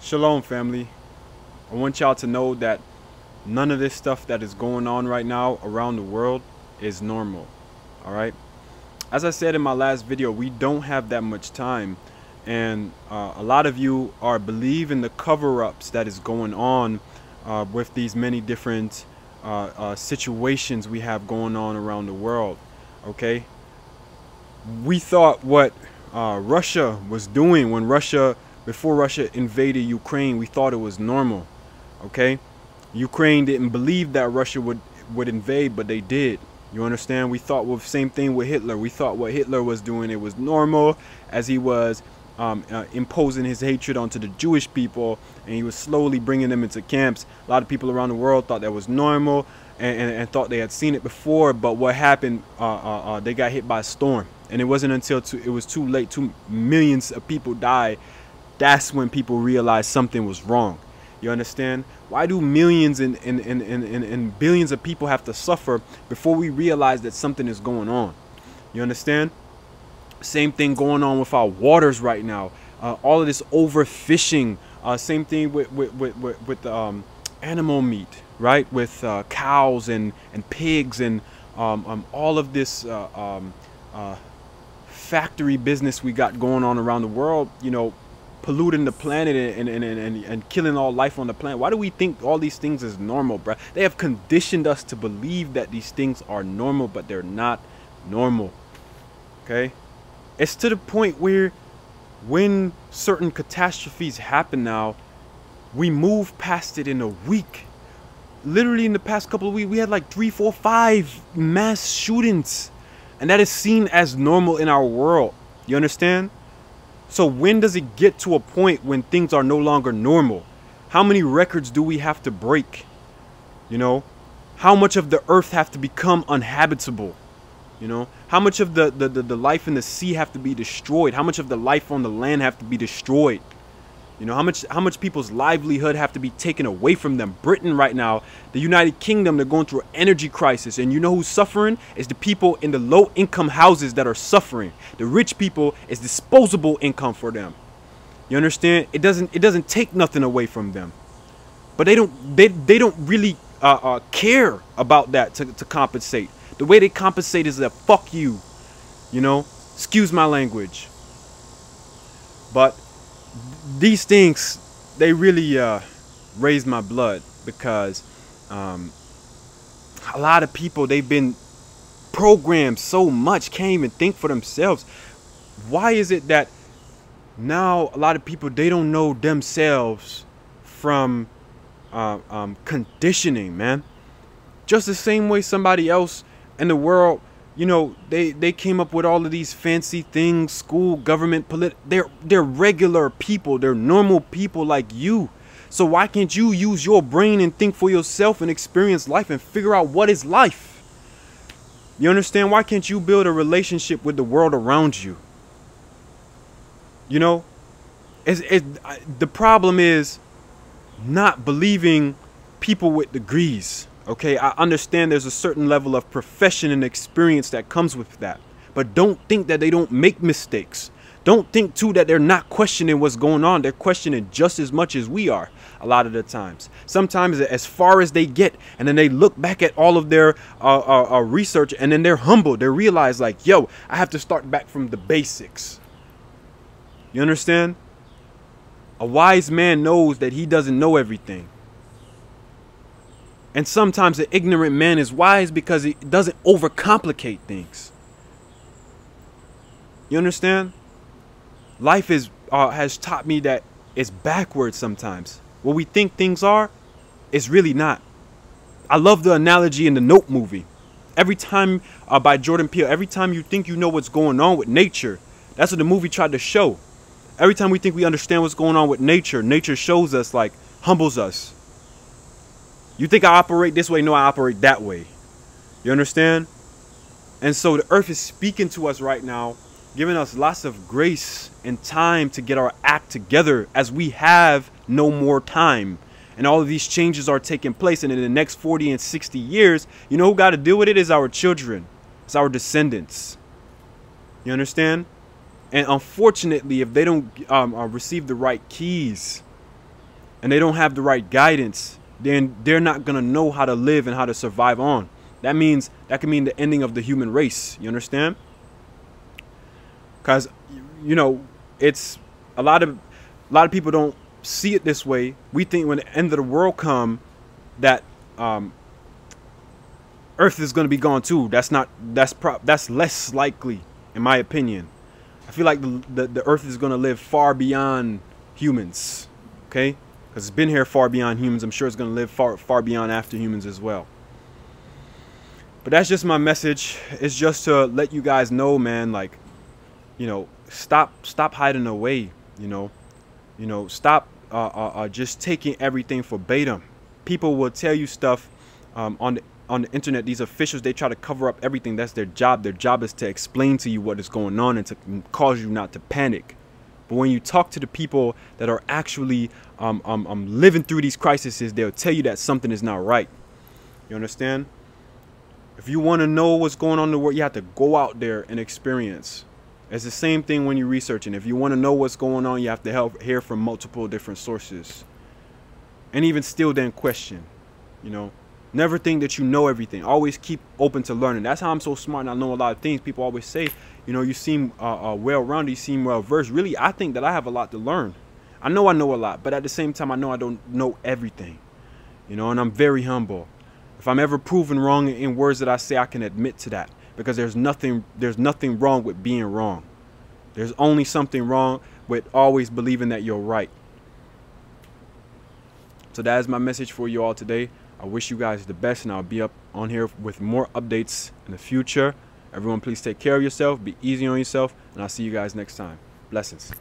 Shalom, family. I want y'all to know that none of this stuff that is going on right now around the world is normal. All right. As I said in my last video, we don't have that much time, and a lot of you are believing the cover-ups that is going on with these many different situations we have going on around the world. Okay. We thought what Russia was doing before Russia invaded Ukraine, we thought it was normal. Okay, Ukraine didn't believe that Russia would invade, but they did. You understand? We thought the same thing with Hitler. We thought what Hitler was doing, it was normal, as he was imposing his hatred onto the Jewish people, and he was slowly bringing them into camps. A lot of people around the world thought that was normal and thought they had seen it before, but what happened, they got hit by a storm, and it wasn't until it was too late, millions of people died. That's when people realized something was wrong. You understand? Why do millions and billions of people have to suffer before we realize that something is going on? You understand? Same thing going on with our waters right now. All of this overfishing. Same thing with animal meat, right? With cows and pigs and all of this factory business we got going on around the world. You know, polluting the planet and killing all life on the planet. Why do we think all these things is normal, bruh? They have conditioned us to believe that these things are normal, but they're not normal. Okay, it's to the point where when certain catastrophes happen now, we move past it in a week. Literally in the past couple of weeks, we had like 3, 4, 5 mass shootings, and that is seen as normal in our world. You understand? So when does it get to a point when things are no longer normal? How many records do we have to break? You know, how much of the earth have to become uninhabitable? You know, how much of the life in the sea have to be destroyed? How much of the life on the land have to be destroyed? You know, how much people's livelihood have to be taken away from them? Britain right now, the United Kingdom, they're going through an energy crisis. And you know who's suffering? It's the people in the low income houses that are suffering. The rich people, is disposable income for them. You understand? It doesn't take nothing away from them. But they don't really care about that to compensate. The way they compensate is that fuck you. You know? Excuse my language. But these things, they really raised my blood, because a lot of people, they've been programmed so much, can't even think for themselves. Why is it that now a lot of people, they don't know themselves from conditioning, man? Just the same way somebody else in the world, you know, they came up with all of these fancy things, school, government, they're regular people. They're normal people like you. So why can't you use your brain and think for yourself and experience life and figure out what is life? You understand? Why can't you build a relationship with the world around you? You know, the problem is not believing people with degrees. Okay, I understand there's a certain level of profession and experience that comes with that. But don't think that they don't make mistakes. Don't think, too, that they're not questioning what's going on. They're questioning just as much as we are a lot of the times. Sometimes as far as they get, and then they look back at all of their research, and then they're humbled. They realize, like, yo, I have to start back from the basics. You understand? A wise man knows that he doesn't know everything. And sometimes an ignorant man is wise because he doesn't overcomplicate things. You understand? Life has taught me that it's backwards sometimes. What we think things are, it's really not. I love the analogy in the Note movie. Every time, by Jordan Peele, every time you think you know what's going on with nature, that's what the movie tried to show. Every time we think we understand what's going on with nature, nature shows us, like, humbles us. You think I operate this way? No, I operate that way. You understand? And so the earth is speaking to us right now, giving us lots of grace and time to get our act together, as we have no more time. And all of these changes are taking place. And in the next 40 and 60 years, you know who got to deal with it? Is our children. It's our descendants. You understand? And unfortunately, if they don't receive the right keys, and they don't have the right guidance, then they're not gonna know how to live and how to survive on. That means that can mean the ending of the human race. You understand? Because, you know, it's a lot of people don't see it this way. We think when the end of the world come that Earth is going to be gone too. That's less likely, in my opinion. I feel like the Earth is going to live far beyond humans. Okay, because it's been here far beyond humans. I'm sure it's going to live far beyond after humans as well. But that's just my message. It's just to let you guys know, man, like, you know, stop hiding away, you know, stop just taking everything verbatim. People will tell you stuff on the internet. These officials, they try to cover up everything. That's their job. Their job is to explain to you what is going on and to cause you not to panic. But when you talk to the people that are actually living through these crises, they'll tell you that something is not right. You understand? If you want to know what's going on in the world, you have to go out there and experience. It's the same thing when you're researching. If you want to know what's going on, you have to hear from multiple different sources. And even still then question, you know. Never think that you know everything. Always keep open to learning. That's how I'm so smart and I know a lot of things. People always say, you know, you seem well-rounded, you seem well-versed. Really, I think that I have a lot to learn. I know a lot, but at the same time, I know I don't know everything. You know, and I'm very humble. If I'm ever proven wrong in words that I say, I can admit to that. Because there's nothing wrong with being wrong. There's only something wrong with always believing that you're right. So that is my message for you all today. I wish you guys the best, and I'll be up on here with more updates in the future. Everyone, please take care of yourself, be easy on yourself, and I'll see you guys next time. Blessings.